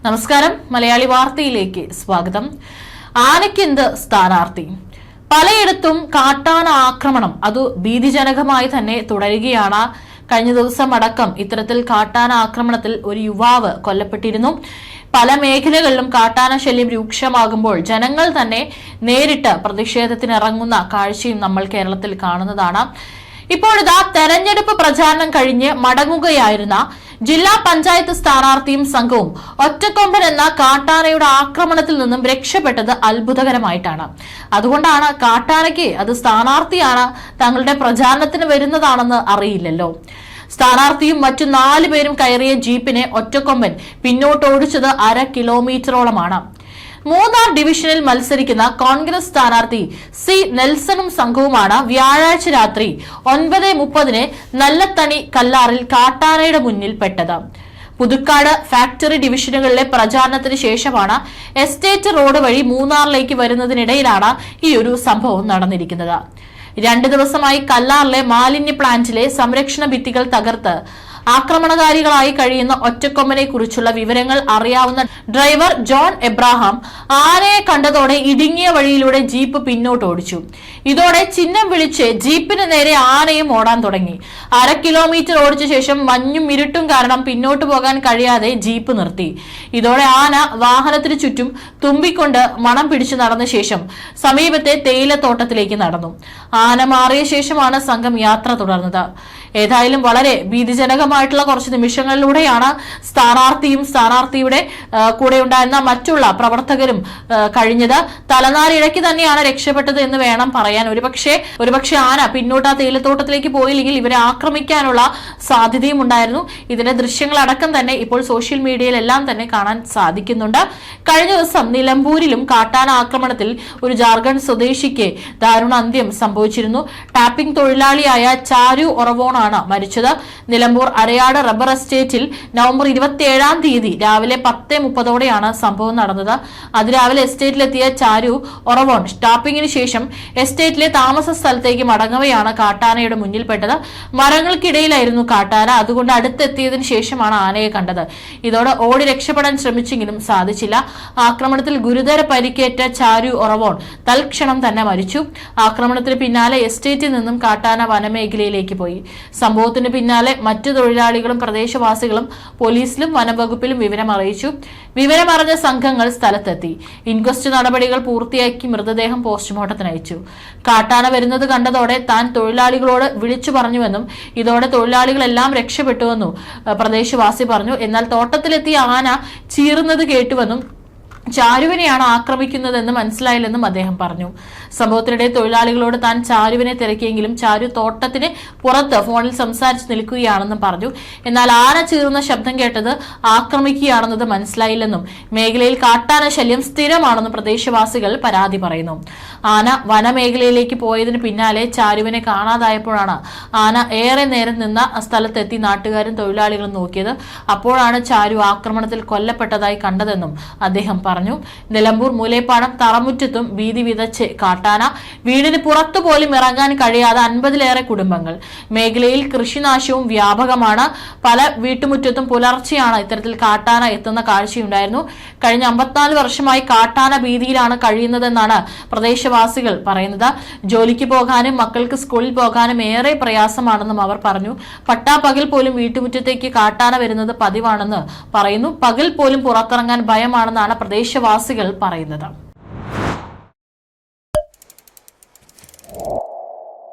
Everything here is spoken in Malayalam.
നമസ്കാരം. മലയാളി വാർത്തയിലേക്ക് സ്വാഗതം. ആനയ്ക്കെന്ത് സ്ഥാനാർത്ഥി? പലയിടത്തും കാട്ടാന ആക്രമണം അത് ഭീതിജനകമായി തന്നെ തുടരുകയാണ്. കഴിഞ്ഞ ദിവസം അടക്കം ഇത്തരത്തിൽ കാട്ടാന ആക്രമണത്തിൽ ഒരു യുവാവ് കൊല്ലപ്പെട്ടിരുന്നു. പല മേഖലകളിലും കാട്ടാന ശല്യം രൂക്ഷമാകുമ്പോൾ ജനങ്ങൾ തന്നെ നേരിട്ട് പ്രതിഷേധത്തിനിറങ്ങുന്ന കാഴ്ചയും നമ്മൾ കേരളത്തിൽ കാണുന്നതാണ്. ഇപ്പോഴിതാ തെരഞ്ഞെടുപ്പ് പ്രചാരണം കഴിഞ്ഞ് മടങ്ങുകയായിരുന്ന ജില്ലാ പഞ്ചായത്ത് സ്ഥാനാർത്ഥിയും സംഘവും ഒറ്റക്കൊമ്പൻ എന്ന കാട്ടാനയുടെ ആക്രമണത്തിൽ നിന്നും രക്ഷപ്പെട്ടത് അത്ഭുതകരമായിട്ടാണ്. അതുകൊണ്ടാണ് കാട്ടാനയ്ക്ക് അത് സ്ഥാനാർത്ഥിയാണ്, തങ്ങളുടെ പ്രചാരണത്തിന് വരുന്നതാണെന്ന് അറിയില്ലല്ലോ. സ്ഥാനാർത്ഥിയും മറ്റു 4 പേരും കയറിയ ജീപ്പിനെ ഒറ്റക്കൊമ്പൻ പിന്നോട്ടോടിച്ചത് 1/2 കിലോമീറ്ററോളമാണ്. മൂന്നാർ ഡിവിഷനിൽ മത്സരിക്കുന്ന കോൺഗ്രസ് സ്ഥാനാർത്ഥി സി നെൽസണും സംഘവുമാണ് വ്യാഴാഴ്ച രാത്രി 9:30 നല്ലത്തണി കല്ലാറിൽ കാട്ടാനയുടെ മുന്നിൽ പെട്ടത്. പുതുക്കാട് ഫാക്ടറി ഡിവിഷനുകളിലെ പ്രചാരണത്തിന് ശേഷമാണ് എസ്റ്റേറ്റ് റോഡ് വഴി മൂന്നാറിലേക്ക് വരുന്നതിനിടയിലാണ് ഈ ഒരു സംഭവം നടന്നിരിക്കുന്നത്. 2 ദിവസമായി കല്ലാറിലെ മാലിന്യ പ്ലാന്റിലെ സംരക്ഷണ ഭിത്തികൾ തകർത്ത് ആക്രമണകാരികളായി കഴിയുന്ന ഒറ്റക്കൊമ്പനെ കുറിച്ചുള്ള വിവരങ്ങൾ അറിയാവുന്ന ഡ്രൈവർ ജോൺ എബ്രഹാം ആനയെ കണ്ടതോടെ ഇടുങ്ങിയ വഴിയിലൂടെ ജീപ്പ് പിന്നോട്ട് ഓടിച്ചു. ഇതോടെ ചിഹ്നം വിളിച്ച് ജീപ്പിന് നേരെ ആനയും ഓടാൻ തുടങ്ങി. 1/2 കിലോമീറ്റർ ഓടിച്ച ശേഷം മഞ്ഞും ഇരുട്ടും കാരണം പിന്നോട്ട് പോകാൻ കഴിയാതെ ജീപ്പ് നിർത്തി. ഇതോടെ ആന വാഹനത്തിന് ചുറ്റും തുമ്പിക്കൊണ്ട് മണം പിടിച്ചു നടന്ന ശേഷം സമീപത്തെ തേയിലത്തോട്ടത്തിലേക്ക് നടന്നു. ആന മാറിയ ശേഷമാണ് സംഘം യാത്ര തുടർന്നത്. ഏതായാലും വളരെ ഭീതിജനകമായിട്ടുള്ള കുറച്ച് നിമിഷങ്ങളിലൂടെയാണ് സ്ഥാനാർത്ഥിയും സ്ഥാനാർത്ഥിയുടെ കൂടെ ഉണ്ടായിരുന്ന മറ്റുള്ള പ്രവർത്തകരും കഴിഞ്ഞത്. തലനാരിഴയ്ക്ക് തന്നെയാണ് രക്ഷപ്പെട്ടത് എന്ന് വേണം പറയാൻ. ഒരുപക്ഷെ ആന പിന്നോട്ട് ആ തേയിലത്തോട്ടത്തിലേക്ക് പോയില്ലെങ്കിൽ ഇവരെ ആക്രമിക്കാനുള്ള സാധ്യതയും ഉണ്ടായിരുന്നു. ഇതിന്റെ ദൃശ്യങ്ങളടക്കം തന്നെ ഇപ്പോൾ സോഷ്യൽ മീഡിയയിലെല്ലാം തന്നെ കാണാൻ സാധിക്കുന്നുണ്ട്. കഴിഞ്ഞ ദിവസം നിലമ്പൂരിലും കാട്ടാന ആക്രമണത്തിൽ ഒരു ജാർഖണ്ഡ് സ്വദേശിക്ക് ദാരുണ അന്ത്യം സംഭവിച്ചിരുന്നു. ടാപ്പിംഗ് തൊഴിലാളിയായ ചാരു ഒറവോൺ മരിച്ചത്. നിലമ്പൂർ അരയാട് റബ്ബർ എസ്റ്റേറ്റിൽ നവംബർ 27-ാം തീയതി രാവിലെ 10:30ഓടെയാണ് സംഭവം നടന്നത്. അതിരാവിലെ എസ്റ്റേറ്റിലെത്തിയ ചാരു ഒറവോൺ ടാപ്പിംഗിന് ശേഷം എസ്റ്റേറ്റിലെ താമസ സ്ഥലത്തേക്ക് മടങ്ങവെയാണ് കാട്ടാനയുടെ മുന്നിൽപ്പെട്ടത്. മരങ്ങൾക്കിടയിലായിരുന്നു കാട്ടാന. അതുകൊണ്ട് അടുത്തെത്തിയതിനു ശേഷമാണ് ആനയെ കണ്ടത്. ഇതോടെ ഓടി രക്ഷപ്പെടാൻ ശ്രമിച്ചെങ്കിലും സാധിച്ചില്ല. ആക്രമണത്തിൽ ഗുരുതര പരിക്കേറ്റ ചാരു ഒറവോൺ തൽക്ഷണം തന്നെ മരിച്ചു. ആക്രമണത്തിന് പിന്നാലെ എസ്റ്റേറ്റിൽ നിന്നും കാട്ടാന വനമേഖലയിലേക്ക് പോയി. സംഭവത്തിന് പിന്നാലെ മറ്റു തൊഴിലാളികളും പ്രദേശവാസികളും പോലീസിലും വനംവകുപ്പിലും വിവരം അറിയിച്ചു. വിവരമറിഞ്ഞ സംഘങ്ങൾ സ്ഥലത്തെത്തി. ഇൻക്വസ്റ്റ് നടപടികൾ പൂർത്തിയാക്കി മൃതദേഹം പോസ്റ്റ്മോർട്ടത്തിന് അയച്ചു. കാട്ടാന വരുന്നത് കണ്ടതോടെ താൻ തൊഴിലാളികളോട് വിളിച്ചു പറഞ്ഞുവെന്നും ഇതോടെ തൊഴിലാളികളെല്ലാം രക്ഷപ്പെട്ടുവെന്നും പ്രദേശവാസി പറഞ്ഞു. എന്നാൽ തോട്ടത്തിലെത്തിയ ആന ചീറുന്നത് കേട്ടുവെന്നും ചാരുവിനെയാണ് ആക്രമിക്കുന്നതെന്ന് മനസ്സിലായില്ലെന്നും അദ്ദേഹം പറഞ്ഞു. സംഭവത്തിനിടെ തൊഴിലാളികളോട് താൻ ചാരുവിനെ തിരക്കിയെങ്കിലും ചാരു തോട്ടത്തിന് പുറത്ത് ഫോണിൽ സംസാരിച്ച് നിൽക്കുകയാണെന്നും പറഞ്ഞു. എന്നാൽ ആന ചീറുന്ന ശബ്ദം കേട്ടത് ആക്രമിക്കുകയാണെന്നത് മനസ്സിലായില്ലെന്നും മേഖലയിൽ കാട്ടാന ശല്യം സ്ഥിരമാണെന്നും പ്രദേശവാസികൾ പരാതി പറയുന്നു. ആന വനമേഖലയിലേക്ക് പോയതിന് പിന്നാലെ ചാരുവിനെ കാണാതായപ്പോഴാണ് ആന ഏറെ നേരം നിന്ന സ്ഥലത്തെത്തി നാട്ടുകാരും തൊഴിലാളികളും നോക്കിയത്. അപ്പോഴാണ് ചാരു ആക്രമണത്തിൽ കൊല്ലപ്പെട്ടതായി കണ്ടതെന്നും അദ്ദേഹം പറഞ്ഞു. നിലമ്പൂർ മൂലേപ്പാടം തറമുറ്റത്തും ഭീതി വിതച്ച് കാട്ടാന. വീടിന് പുറത്തുപോലും ഇറങ്ങാൻ കഴിയാതെ 50-ലേറെ കുടുംബങ്ങൾ. മേഖലയിൽ കൃഷിനാശവും വ്യാപകമാണ്. പല വീട്ടുമുറ്റത്തും പുലർച്ചെയാണ് ഇത്തരത്തിൽ കാട്ടാന എത്തുന്ന കാഴ്ചയുണ്ടായിരുന്നു. കഴിഞ്ഞ 54 വർഷമായി കാട്ടാന ഭീതിയിലാണ് കഴിയുന്നതെന്നാണ് പ്രദേശവാസികൾ പറയുന്നത്. ജോലിക്ക് പോകാനും മക്കൾക്ക് സ്കൂളിൽ പോകാനും ഏറെ പ്രയാസമാണെന്നും അവർ പറഞ്ഞു. പട്ടാപ്പകൽ പോലും വീട്ടുമുറ്റത്തേക്ക് കാട്ടാന വരുന്നത് പതിവാണെന്ന് പറയുന്നു. പകൽ പോലും പുറത്തിറങ്ങാൻ ഭയമാണെന്നാണ് പ്രദേശവാസികൾ പറയുന്നത്.